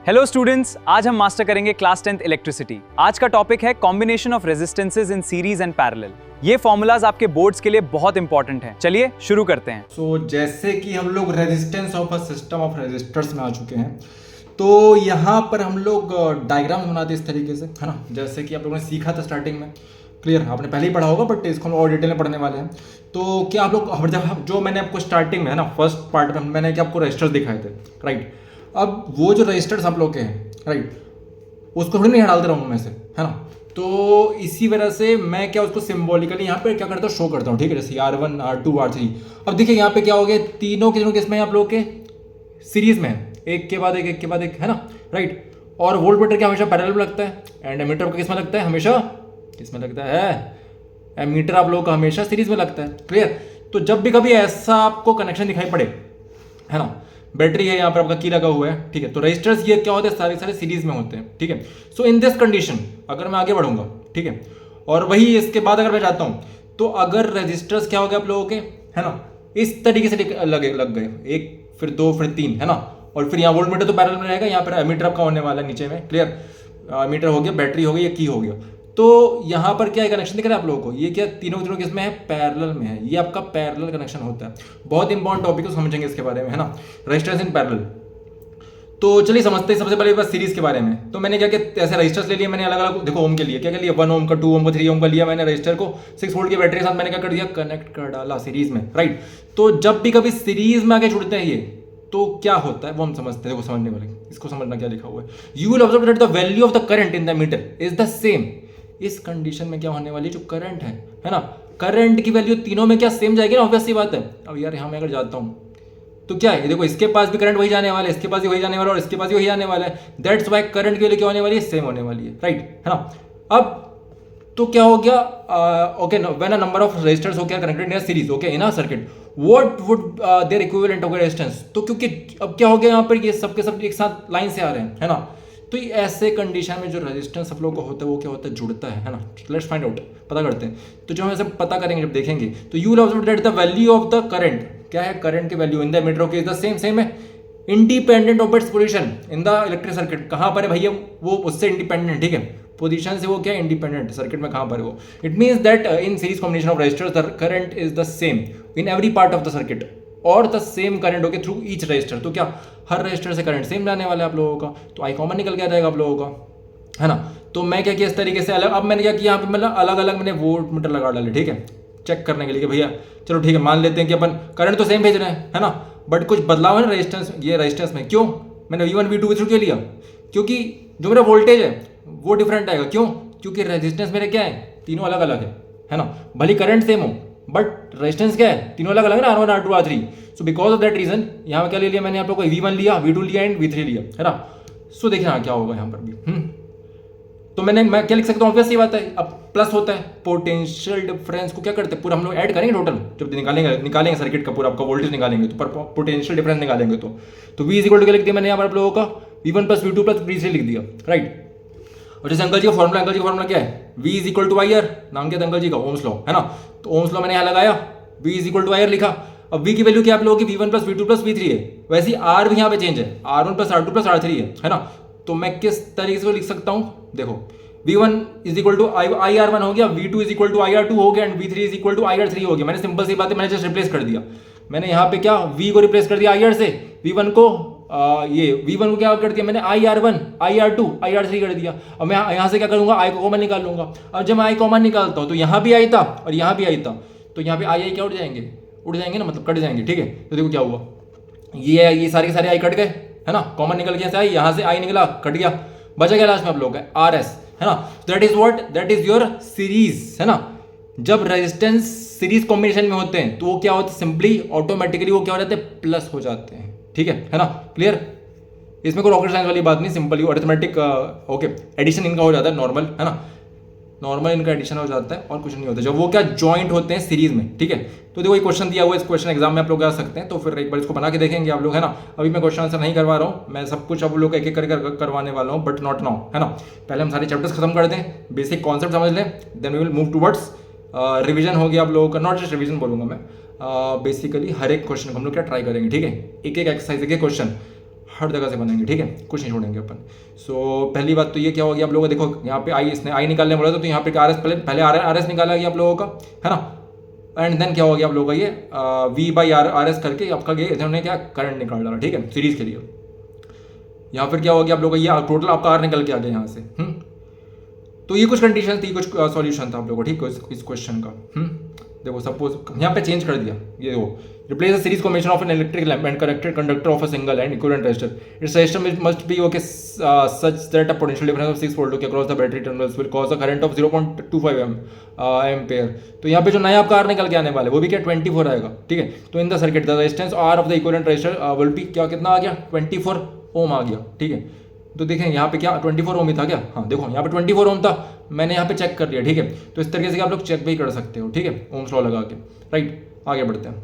Hello students, आज हम master करेंगे क्लास 10th इलेक्ट्रिसिटी। आज का टॉपिक है combination of resistances in series and parallel. ये फॉर्मूलाज आपके बोर्ड्स के लिए बहुत इंपॉर्टेंट हैं। चलिए शुरू करते हैं। जैसे कि हम लोग resistance of a system of resistors में आ चुके हैं, तो यहाँ पर हम लोग डायग्राम बनाते हैं इस तरीके से, है ना। जैसे कि आप लोगों ने सीखा था स्टार्टिंग में, क्लियर, आपने पहले ही पढ़ा होगा, बट इसको हम और डिटेल में पढ़ने वाले हैं। तो क्या आप लोग जब जो मैंने आपको स्टार्टिंग में, है ना, फर्स्ट पार्ट में मैंने क्या आपको रजिस्टर्स दिखाए थे, राइट। अब वो जो रजिस्टर्स आप लोग के हैं, राइट, उसको थोड़ी नहीं हटा दे रहा हूँ मैं से, है ना। तो इसी वजह से मैं क्या उसको सिंबॉलिकली यहाँ पे क्या करता हूँ, शो करता हूँ, ठीक है। जैसे R1 R2 R3। अब देखिए यहाँ पे क्या हो गया, तीनों के किसमें आप लोग के सीरीज में है, एक के बाद एक, है ना, राइट। और वोल्टमीटर क्या हमेशा पैरेलल में लगता है, एंड एमीटर का किसमें लगता है, हमेशा किसमें लगता है, एमीटर आप लोग का हमेशा सीरीज में लगता है, क्लियर। तो जब भी कभी ऐसा आपको कनेक्शन दिखाई पड़े, है ना, बैटरी है यहाँ पर आपका की लगा हुआ है, ठीक है, तो रजिस्टर्स ये क्या होते हैं, सारे सीरीज में होते हैं, ठीक है। सो इन दिस कंडीशन अगर मैं आगे बढ़ूंगा, ठीक है, और वही इसके बाद अगर मैं जाता हूँ, तो अगर रजिस्टर्स क्या हो गए आप लोगों के, है ना, इस तरीके से लग गए, एक फिर दो फिर तीन, है ना, और फिर यहाँ वोल्टमीटर तो पैरेलल में रहेगा, यहाँ पर एमीटर आपका होने वाला है नीचे में, क्लियर। मीटर हो गया, बैटरी हो गई, या की हो गया। तो यहाँ पर क्या कनेक्शन दिख रहा है आप लोगों को, ये क्या तीनों किसमें है, पैरेलल में है। ये आपका पैरेलल कनेक्शन होता है। बहुत इंपॉर्टेंट टॉपिक है, समझेंगे इसके बारे में, है ना, रजिस्टर्स इन पैरेलल। तो चलिए समझते हैं सबसे पहले बस सीरीज के बारे में। तो मैंने क्या किया, ऐसे रजिस्टर्स ले लिए मैंने अलग अलग, देखो ओम के लिए क्या लिया, 1 ओम का, 2 ओम का, 3 ओम का लिया मैंने रजिस्टर को, 6 वोल्ट की बैटरी के साथ मैंने क्या कर दिया, कनेक्ट कर डाला सीरीज में, राइट। तो जब भी कभी सीरीज में आगे जुड़ते हैं ये, तो क्या होता है वो हम समझते हैं। देखो समझने वाले, इसको समझना क्या लिखा हुआ है, you will observe that the value of the current in the meter is the same. इस कंडीशन में क्या होने वाली, जो करंट है ना, करंट की वैल्यू तीनों में क्या सेम जाएगी ना, ऑब्वियस सी बात है। अब यार यहाँ मैं अगर जाता हूँ तो क्या है, देखो इसके पास भी करंट वही जाने वाला है, इसके पास भी वही जाने वाला है, और इसके पास भी वही जाने वाला है। दैट्स व्हाई करंट की वैल्यू क्या होने वाली है, सेम होने वाली है, राइट, है ना। अब तो क्या हो गया, okay, when a number of resistors हो गया connected in a series, okay, in a circuit, what would their equivalent of resistance. तो क्योंकि अब क्या हो गया, यहाँ पर ये सब के सब एक साथ लाइन से आ रहे हैं, है ना। तो ऐसे कंडीशन में जो रेजिस्टेंस आप लोग को होता है वो क्या होता है, जुड़ता है ना। लेट्स फाइंड आउट, पता करते हैं। तो जो हम ऐसे पता करेंगे जब देखेंगे, तो you will observe that the value of the current, क्या है, करंट की value in the meter okay is the same है, independent of its position in the electric circuit. कहां पर है भैया, वो उससे इंडिपेंडेंट, ठीक है, पोजीशन से वो क्या इंडिपेंडेंट, सर्किट में कहां पर है वो। It means that in series combination of resistors the current is the same in every part of the circuit, और the same current okay through each resistor. तो क्या हर रजिस्टर से करंट सेम जाने वाला है आप लोगों का, तो आई कॉमन निकल के आ जाएगा आप लोगों का, है ना। तो मैं क्या किया इस तरीके से अलग, अब मैंने क्या किया यहाँ पे, मतलब अलग अलग मैंने वोल्ट मीटर लगा डाले, ठीक है, चेक करने के लिए कि भैया चलो ठीक है, मान लेते हैं कि अपन करंट तो सेम भेज रहे हैं, है ना, बट कुछ बदलाव है ना रेजिस्टेंस, ये रेजिस्टेंस में। क्यों मैंने V1 V2 V3 क्यों लिया, क्योंकि जो मेरा वोल्टेज है वो डिफरेंट आएगा। क्यों, क्योंकि रेजिस्टेंस मेरे क्या है, तीनों अलग अलग है ना, भले करंट सेम हो बट रेजिस्टेंस क्या है, तीनों अलग अलग है ना, R1 R2 R3। So because of that reason यहाँ क्या ले लिया मैंने आप लोग को, V1 लिया, V2 लिया एंड V3 लिया, है ना। सो देखिए हाँ क्या होगा यहाँ पर भी, तो मैं क्या लिख सकता हूँ, ऑब्वियस सी बात है। अब प्लस होता है, पोटेंशियल डिफरेंस को क्या करते हैं, पूरा हम लोग ऐड करेंगे टोटल, जब निकालेंगे सर्किट का पूरा आपका वोल्टेज निकालेंगे, तो पोटेंशियल डिफरेंस निकालेंगे, तो V इक्वल टू क्या लिख दिया मैंने यहाँ पर आप लोगों का, V1 plus V2 plus V3 लिख दिया, राइट। और जैसे अंकल जी का फॉर्मूला क्या है, V is equal to IR, नाम क्या था अंकल जी का, ओम्स लॉ, है ना। तो ओम्स लॉ मैंने यहाँ लगाया, V is equal to IR लिखा। अब V की वैल्यू क्या आप लोगों की, V1 plus V2 plus V3 है, वैसे ही R भी यहाँ पे चेंज है, R1 plus R2 plus R3 है ना। तो मैं किस तरीके से लिख सकता हूँ, देखो V1 is equal to IR1 हो गया, V2 is equal to IR2 हो गया, and V3 is equal to IR3 हो गया। मैंने सिंपल सी बात है, मैंने जस्ट रिप्लेस कर दिया। मैंने यहाँ पे क्या V को रिप्लेस कर दिया IR से, V1 को V1 को क्या कर दिया मैंने, IR1 IR2 IR3 कर दिया। अब मैं यहाँ से क्या करूँगा, I को कॉमन निकाल लूंगा। अब जब मैं I कॉमन निकालता हूँ तो यहाँ भी I था और यहाँ भी I था, तो यहाँ पे I क्या उड़ जाएंगे ना, मतलब कट जाएंगे, ठीक है। तो देखो क्या हुआ, ये सारे के सारे I कट गए, है ना, कॉमन निकल गया से I, यहाँ से I निकला, कट गया, बचा क्या लास्ट में आप लोग का RS, है ना। That is what, that is your series, है ना। जब रेजिस्टेंस सीरीज कॉम्बिनेशन में होते हैं तो वो क्या होता है, सिंपली ऑटोमेटिकली वो क्या हो जाते हैं, प्लस हो जाते हैं, ठीक है ना, क्लियर। इसमें कोई रॉकेट साइंस वाली बात नहीं, सिंपली अरिथमेटिक ओके, एडिशन इनका हो जाता है नॉर्मल, है ना, नॉर्मल इनका एडिशन हो जाता है और कुछ नहीं होता जब वो क्या जॉइंट होते हैं सीरीज में, ठीक है। तो देखो ये क्वेश्चन दिया हुआ है, इस क्वेश्चन एग्जाम में आप लोग आ सकते हैं, तो फिर एक बार इसको बना के देखेंगे आप लोग, है ना। अभी मैं क्वेश्चन आंसर नहीं करवा रहा हूँ, मैं सब कुछ आप लोग एक एक करके करवाने वाला हूँ, बट नॉट नाउ, है ना। पहले हम सारे चैप्टर्स खत्म कर दें, बेसिक कॉन्सेप्ट समझ लें, then we will move towards revision हो गया आप लोगों का, नॉट जस्ट रिविजन बोलूँगा मैं, बेसिकली हर एक क्वेश्चन को हम लोग क्या ट्राई करेंगे, ठीक है, एक एक एक्सरसाइज, एक एक क्वेश्चन हर जगह से बनेंगे, ठीक है, कुछ नहीं छोड़ेंगे अपन। सो पहली बात तो ये क्या हो गया आप लोगों को, देखो यहाँ पे आई, इसने आई निकालने बोला था तो यहाँ पे आर एस पहले आर एस निकाला गया आप लोगों का, है ना। एंड देन क्या हो गया आप लोगों का ये वी बाई आर एस करके आपका ये इन्होंने क्या करंट निकाल डाला, ठीक है, सीरीज के लिए। यहाँ फिर क्या हो गया आप लोगों का ये टोटल आपका आर निकल के आ गया यहाँ से। तो ये कुछ कंडीशन थी, कुछ सॉल्यूशन था आप लोगों को, ठीक है, इस क्वेश्चन का। देखो सपोज यहाँ पे चेंज कर दिया, ये देखो, replace the series combination of an electric lamp and connected conductor of a single and equivalent resistor. Its resistor must be okay such that a potential difference of 6 volt okay across the battery terminals will cause a current of 0.25 ampere. तो यहाँ पे जो नया आपका are निकल के आने वाला है वो भी क्या 24 आएगा, ठीक है। तो in the circuit the resistance R of the equivalent resistor will be क्या, कितना आ गया 24 ओम आ गया, ठीक है। तो देखें यहाँ पे क्या 24 ओम ही था क्या, हाँ देखो यहाँ पे 24 ओम था, मैंने यहाँ पे चेक कर लिया, ठीक है। तो इस तरीके से आप लोग चेक भी कर सकते हो, ठीक है, ओम्स लॉ लगा के, राइट। आगे बढ़ते हैं,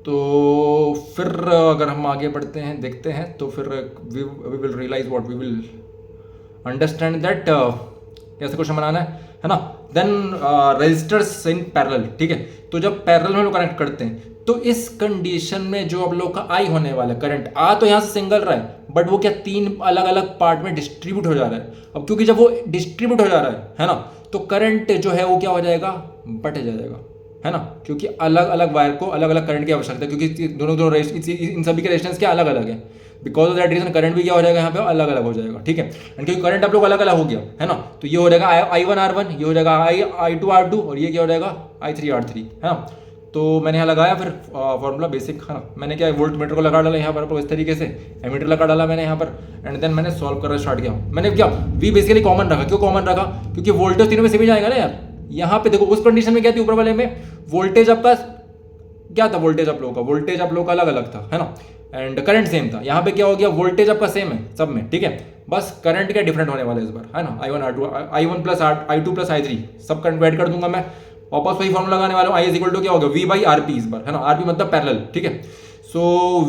तो फिर अगर हम आगे बढ़ते हैं देखते हैं, तो फिर we will realise what we will understand that कैसे क्वेश्चन बनाना है ना। देन रेजिस्टर्स इन पैरेलल, ठीक है। तो जब पैरेलल में लोग कनेक्ट करते हैं तो इस कंडीशन में जो आप लोग का आई होने वाला करंट, आ तो यहाँ से सिंगल रहा है बट वो क्या 3 अलग अलग पार्ट में डिस्ट्रीब्यूट हो जा रहा है। अब क्योंकि जब वो डिस्ट्रीब्यूट हो जा रहा है ना, तो करंट जो है वो क्या हो जाएगा, बट जाएगा, है ना, क्योंकि अलग अलग वायर को अलग अलग करंट की आवश्यकता है, क्योंकि दोनों इन सभी के रेजिस्टेंस क्या अलग अलग है। Because of that reason current भी क्या हो जाएगा यहाँ पे अलग अलग हो जाएगा, ठीक है। एंड क्योंकि करंट आप लोग अलग अलग हो गया है ना, तो ये हो जाएगा I1 R1, ये हो जाएगा I2 R2 और ये क्या हो जाएगा I3 R3, है ना। तो मैंने यहाँ लगाया फिर फॉर्मूला बेसिक, है ना। मैंने क्या वोल्ट मीटर को लगा डाला यहाँ पर इस तरीके से, एमीटर लगा डाला मैंने यहाँ पर, एंड देन मैंने सॉल्व करना स्टार्ट किया। मैंने क्या वी बेसिकली कॉमन रखा, क्यों कॉमन रखा, क्योंकि वोल्टेज तीनों में से भी जाएगा ना यार। यहाँ पे देखो उस कंडीशन में क्या थी, ऊपर वाले में वोल्टेज आपका क्या था, वोल्टेज आप लोगों का, वोल्टेज आप लोगों का अलग अलग था, है ना, एंड करंट सेम था। यहाँ पे क्या हो गया, वोल्टेज आपका सेम है सब में, ठीक है, बस करंट क्या डिफरेंट होने वाला है इस बार, है ना। I1 plus I2 plus I3 सब करंट ऐड कर दूंगा मैं, वापस वही फॉर्मूला लगाने वाला हूँ। I इज इक्वल टू क्या होगा, V बाई RP इस बार, है ना, RP मतलब पैरेलल, ठीक है। सो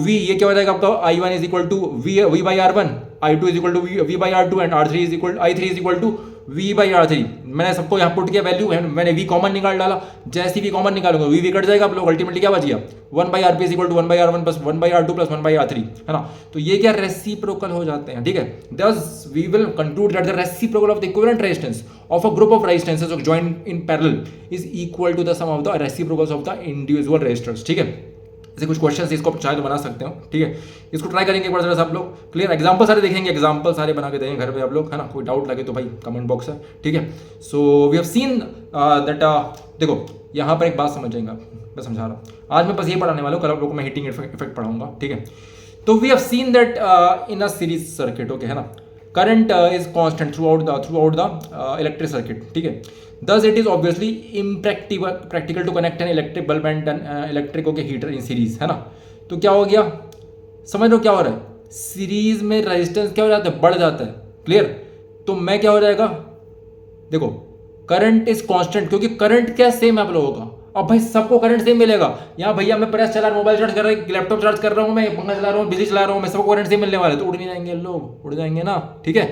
V ये क्या हो जाएगा आपका, I1 is equal to V by R1, I2 is equal to V by R2 and I3 is equal to V by R3। मैंने सबको यहाँ पुट किया वैल्यू, मैंने V कॉमन निकाल डाला। जैसे V कॉमन निकालूंगा V कट जाएगा आप लोग, अल्टीमेटली क्या बच गया 1 by RP is equal to 1 by R1 plus 1 by R2 plus 1 by R3, है ना। तो ये क्या रेसिप्रोकल हो जाते हैं, ठीक है। Thus we will conclude that the reciprocal of the equivalent resistance of a group of resistances joined in parallel is equal to the sum of the reciprocals of the individual resistors, ठीक है। ऐसे कुछ question इसको चाहे तो बना सकते हो, ठीक है। इसको ट्राई करेंगे एक बार जरा आप लोग, क्लियर। एग्जांपल सारे देखेंगे, एग्जांपल सारे बना के देंगे घर पे आप लोग, है ना। कोई डाउट लगे तो भाई कमेंट बॉक्स है, ठीक है। So we have seen that, देखो यहाँ पर एक बात समझेंगे, मैं समझा रहा हूँ। आज मैं बस ये पढ़ाने वाला हूँ, कल आप लोग को मैं हीटिंग इफेक्ट पढ़ाऊंगा, ठीक है। तो we have seen that in a series circuit, okay, है ना, current is constant throughout the electric circuit, ठीक है। Thus it is obviously impractical to connect an electric bulb and an electric heater in series, है ना। तो क्या हो गया, समझ लो क्या हो रहा है, सीरीज में रेजिस्टेंस क्या हो जाता है, बढ़ जाता है, क्लियर। तो मैं क्या हो जाएगा, देखो करंट इज कांस्टेंट, क्योंकि करंट क्या सेम है आप लोगों का। अब भाई सबको करंट सेम मिलेगा, यहाँ भैया मैं प्रेस चला रहा हूँ, मोबाइल चार्ज कर रहा हूँ, लैपटॉप चार्ज कर रहा हूँ, मैं पंखा चला रहा हूँ, बिजली चला रहा हूँ, मैं सबको करंट सेम मिलने वाला है, तो उड़ नहीं जाएंगे लोग, उड़ जाएंगे ना, ठीक है,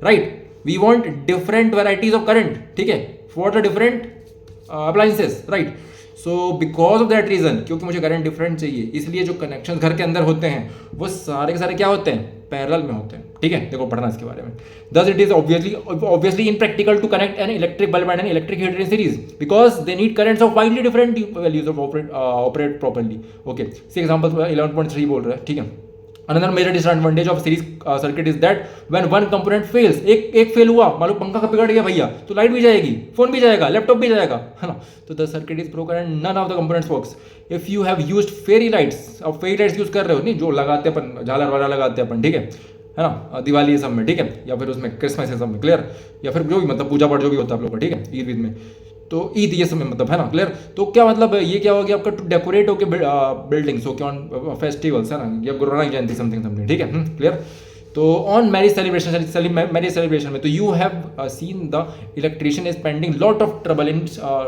right. We want different varieties of current, ठीक है, for the different appliances, right. So because of that reason, क्योंकि मुझे करंट डिफरेंट चाहिए, इसलिए जो कनेक्शन घर के अंदर होते हैं वो सारे के सारे क्या होते हैं, पैरेलल में होते हैं, ठीक है। देखो पढ़ना इसके बारे में। Thus it is obviously impractical to connect an electric bulb and an electric heater in series because they need currents of widely different values of operate properly. Okay. See example 11.3 बोल रहा है, ठीक है। Another major disadvantage of series circuit is that when one component fails, एक fail हुआ, मान लो पंखा का बिगड़ गया भैया, तो लाइट भी जाएगी, फोन भी जाएगा, लैपटॉप भी जाएगा, है ना। तो the circuit is broken and none of the components works. If you have used fairy lights, अब फेरी लाइट्स यूज कर रहे हो, नहीं जो लगाते अपन, झालर वाला लगाते अपन, ठीक है ना, दिवाली सब में, ठीक है, या फिर उसमें क्रिसमस है सब में, क्लियर, या फिर जो भी मतलब पूजा पाठ जो भी होता है आप लोग का, ठीक है, ईद में, तो ईद ये सब में मतलब, है ना, क्लियर। तो क्या मतलब ये क्या हो गया आपका, टू डेकोरेट होके बिल्डिंग्स हो, क्या ऑन फेस्टिवल्स, है ना, या गुरु नानक जयंती समथिंग, ठीक है, क्लियर। तो ऑन मैरिज सेलिब्रेशन में, तो you have seen the electrician is spending lot of trouble in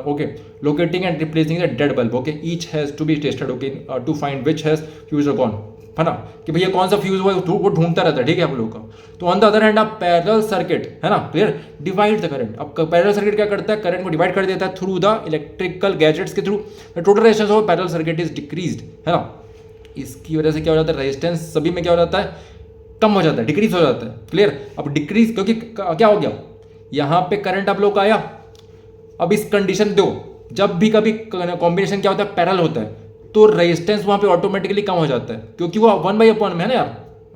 okay locating and replacing the dead bulb, okay, each has to be tested, okay, to find which has fuse और gone, है ना, कि भैया कौन सा fuse हुआ है वो ढूंढता रहता है, ठीक है आप लोगों का। तो ऑन द अदर हैंड आप पैरेलल सर्किट, है ना, क्लियर, डिवाइड द करंट। अब पैरेलल सर्किट क्या करता है, करंट को डिवाइड कर देता है थ्रू द इलेक्ट्रिकल गैजेट्स के through, the total resistance of parallel circuit is decreased, है ना। इसकी वजह से क्या हो जाता है, रेजिस्टेंस सभी में क्या हो जाता है, कम हो जाता है, डिक्रीज हो जाता है। क्लियर। अब डिक्रीज क्योंकि क्या हो गया, यहाँ पे करंट आप लोग का आया। अब इस कंडीशन दो, जब भी कभी कॉम्बिनेशन क्या होता है, पैरेलल होता है, तो रेजिस्टेंस वहाँ पे ऑटोमेटिकली कम हो जाता है, क्योंकि वो 1/अपॉन में है ना यार,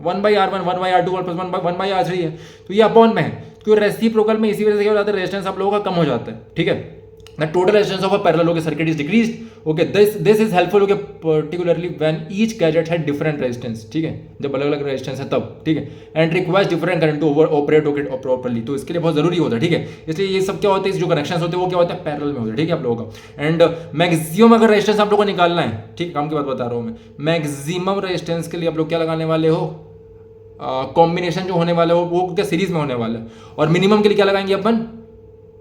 1/R1 1/R2 प्लस 1/R3 है, तो ये अपॉन में है, क्योंकि रेसिप्रोकल में इसी वजह से क्या हो जाता है, रेजिस्टेंस आप लोगों का कम हो जाता है। ठीक है, the total resistance of a parallel okay circuit is decreased. Okay, this is helpful okay particularly when each gadget had different resistance. ठीक है, जब अलग अलग रेजिस्टेंस है तब, ठीक है, and requires different current to operate okay properly, तो इसके लिए बहुत जरूरी होता है। ठीक है, इसलिए ये सब क्या होते हैं, जो कनेक्शंस होते हैं वो क्या होता है, पैरेलल में होते हैं। ठीक है आप लोगों का। एंड मैक्सिमम अगर रेजिस्टेंस आप लोगों को निकालना है, ठीक काम की बात बता रहा हूँ मैं, मैक्सिमम रेजिस्टेंस के लिए आप लोग क्या लगाने वाले हो, कॉम्बिनेशन जो होने वाला है वो क्या सीरीज में होने वाला है, और मिनिमम के लिए क्या लगाएंगे अपन,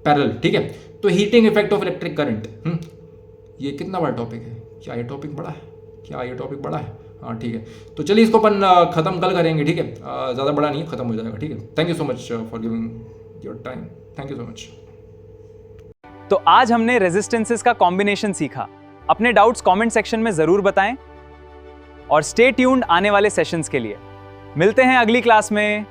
पैरेलल। ठीक है, तो heating effect of electric current, ये कितना बड़ा टॉपिक है, क्या ये टॉपिक बड़ा है, क्या ये टॉपिक बड़ा है, हाँ ठीक है, तो चलिए इसको अपन खत्म कल करेंगे। ठीक है, ज़्यादा बड़ा नहीं है, खत्म हो जाएगा। ठीक है, thank you so much for giving your time, thank you so much. तो आज हमने रेजिस्टेंसेस का कॉम्बिनेशन सीखा। अपने डाउट्स कमेंट सेक्शन में जरूर बताएं और स्टे ट्यून्ड आने वाले सेशंस के लिए। मिलते हैं अगली क्लास में।